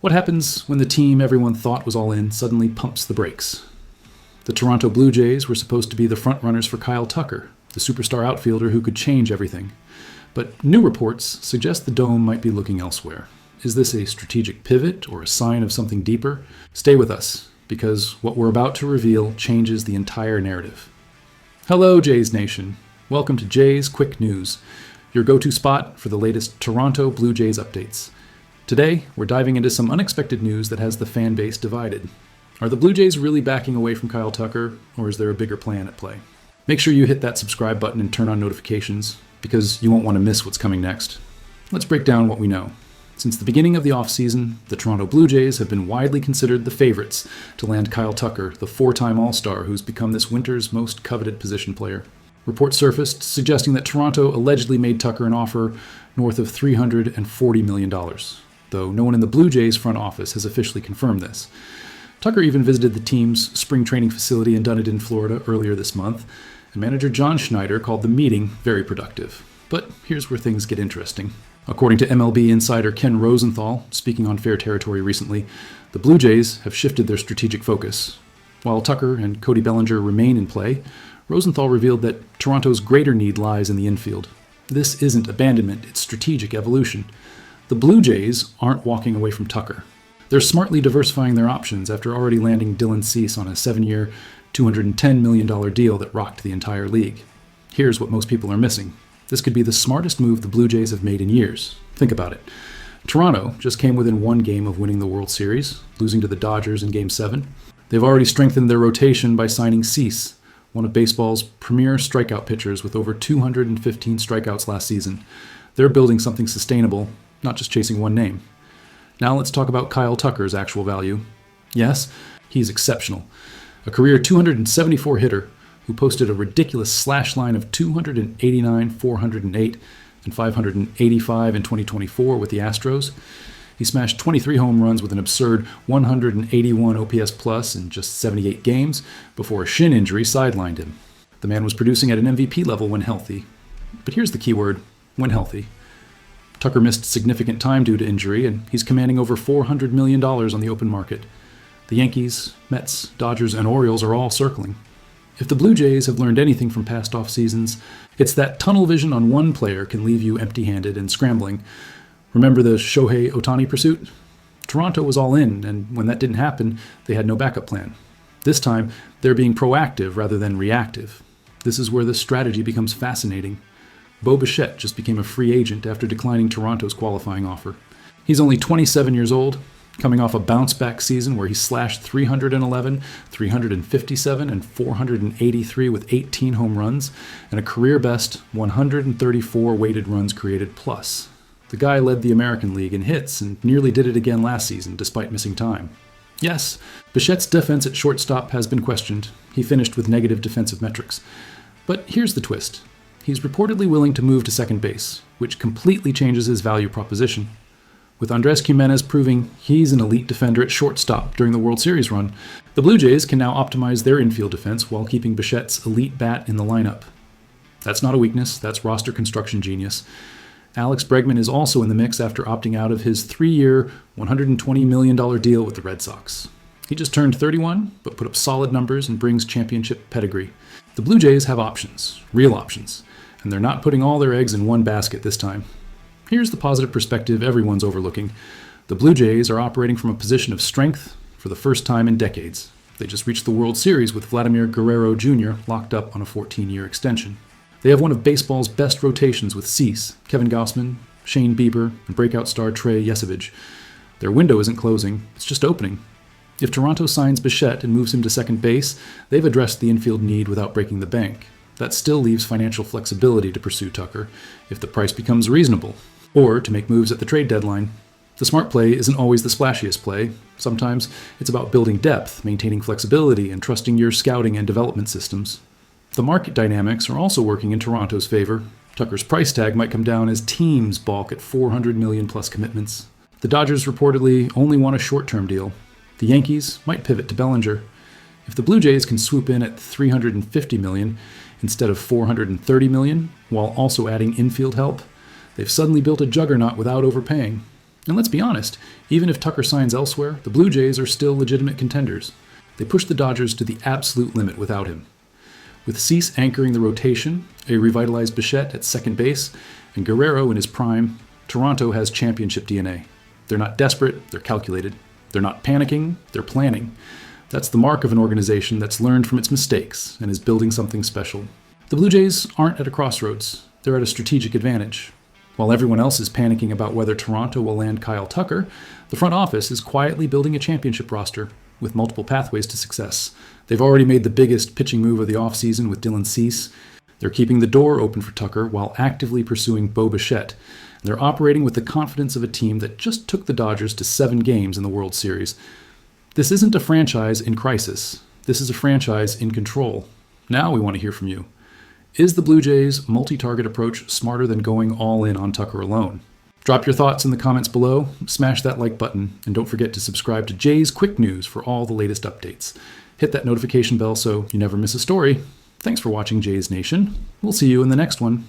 What happens when the team everyone thought was all in suddenly pumps the brakes? The Toronto Blue Jays were supposed to be the frontrunners for Kyle Tucker, the superstar outfielder who could change everything. But new reports suggest the Dome might be looking elsewhere. Is this a strategic pivot or a sign of something deeper? Stay with us, because what we're about to reveal changes the entire narrative. Hello, Jays Nation. Welcome to Jays Quick News, your go-to spot for the latest Toronto Blue Jays updates. Today, we're diving into some unexpected news that has the fan base divided. Are the Blue Jays really backing away from Kyle Tucker, or is there a bigger plan at play? Make sure you hit that subscribe button and turn on notifications, because you won't want to miss what's coming next. Let's break down what we know. Since the beginning of the offseason, the Toronto Blue Jays have been widely considered the favorites to land Kyle Tucker, the four-time All-Star who's become this winter's most coveted position player. Reports surfaced suggesting that Toronto allegedly made Tucker an offer north of $340 million, though no one in the Blue Jays front office has officially confirmed this. Tucker even visited the team's spring training facility in Dunedin, Florida earlier this month, and manager John Schneider called the meeting very productive. But here's where things get interesting. According to MLB insider Ken Rosenthal, speaking on Fair Territory recently, the Blue Jays have shifted their strategic focus. While Tucker and Cody Bellinger remain in play, Rosenthal revealed that Toronto's greater need lies in the infield. This isn't abandonment, it's strategic evolution. The Blue Jays aren't walking away from Tucker. They're smartly diversifying their options after already landing Dylan Cease on a 7-year, $210 million deal that rocked the entire league. Here's what most people are missing. This could be the smartest move the Blue Jays have made in years. Think about it. Toronto just came within one game of winning the World Series, losing to the Dodgers in Game 7. They've already strengthened their rotation by signing Cease, one of baseball's premier strikeout pitchers with over 215 strikeouts last season. They're building something sustainable, not just chasing one name. Now let's talk about Kyle Tucker's actual value. Yes, he's exceptional. A career 274 hitter who posted a ridiculous slash line of 289, 408, and 585 in 2024 with the Astros. He smashed 23 home runs with an absurd 181 OPS plus in just 78 games before a shin injury sidelined him. The man was producing at an MVP level when healthy. But here's the key word, when healthy. Tucker missed significant time due to injury, and he's commanding over $400 million on the open market. The Yankees, Mets, Dodgers, and Orioles are all circling. If the Blue Jays have learned anything from past off seasons, it's that tunnel vision on one player can leave you empty-handed and scrambling. Remember the Shohei Ohtani pursuit? Toronto was all in, and when that didn't happen, they had no backup plan. This time, they're being proactive rather than reactive. This is where the strategy becomes fascinating. Bichette just became a free agent after declining Toronto's qualifying offer. He's only 27 years old, coming off a bounce-back season where he slashed 311, 357, and 483 with 18 home runs, and a career-best 134 weighted runs created plus. The guy led the American League in hits and nearly did it again last season despite missing time. Yes, Bichette's defense at shortstop has been questioned. He finished with negative defensive metrics. But here's the twist. He's reportedly willing to move to second base, which completely changes his value proposition. With Andres Gimenez proving he's an elite defender at shortstop during the World Series run, the Blue Jays can now optimize their infield defense while keeping Bichette's elite bat in the lineup. That's not a weakness, that's roster construction genius. Alex Bregman is also in the mix after opting out of his 3-year, $120 million deal with the Red Sox. He just turned 31, but put up solid numbers and brings championship pedigree. The Blue Jays have options, real options, and they're not putting all their eggs in one basket this time. Here's the positive perspective everyone's overlooking. The Blue Jays are operating from a position of strength for the first time in decades. They just reached the World Series with Vladimir Guerrero Jr. locked up on a 14-year extension. They have one of baseball's best rotations with Cease, Kevin Gausman, Shane Bieber, and breakout star Trey Yesevich. Their window isn't closing, it's just opening. If Toronto signs Bichette and moves him to second base, they've addressed the infield need without breaking the bank. That still leaves financial flexibility to pursue Tucker if the price becomes reasonable, or to make moves at the trade deadline. The smart play isn't always the splashiest play. Sometimes it's about building depth, maintaining flexibility, and trusting your scouting and development systems. The market dynamics are also working in Toronto's favor. Tucker's price tag might come down as teams balk at $400 million plus commitments. The Dodgers reportedly only want a short-term deal. The Yankees might pivot to Bellinger. If the Blue Jays can swoop in at $350 million instead of $430 million, while also adding infield help, they've suddenly built a juggernaut without overpaying. And let's be honest, even if Tucker signs elsewhere, the Blue Jays are still legitimate contenders. They pushed the Dodgers to the absolute limit without him. With Cease anchoring the rotation, a revitalized Bichette at second base, and Guerrero in his prime, Toronto has championship DNA. They're not desperate, they're calculated. They're not panicking, they're planning. That's the mark of an organization that's learned from its mistakes and is building something special. The Blue Jays aren't at a crossroads. They're at a strategic advantage. While everyone else is panicking about whether Toronto will land Kyle Tucker, the front office is quietly building a championship roster with multiple pathways to success. They've already made the biggest pitching move of the offseason with Dylan Cease. They're keeping the door open for Tucker while actively pursuing Bo Bichette. They're operating with the confidence of a team that just took the Dodgers to 7 games in the World Series. This isn't a franchise in crisis. This is a franchise in control. Now we want to hear from you. Is the Blue Jays' multi-target approach smarter than going all in on Tucker alone? Drop your thoughts in the comments below, smash that like button, and don't forget to subscribe to Jays Quick News for all the latest updates. Hit that notification bell so you never miss a story. Thanks for watching Jays Nation. We'll see you in the next one.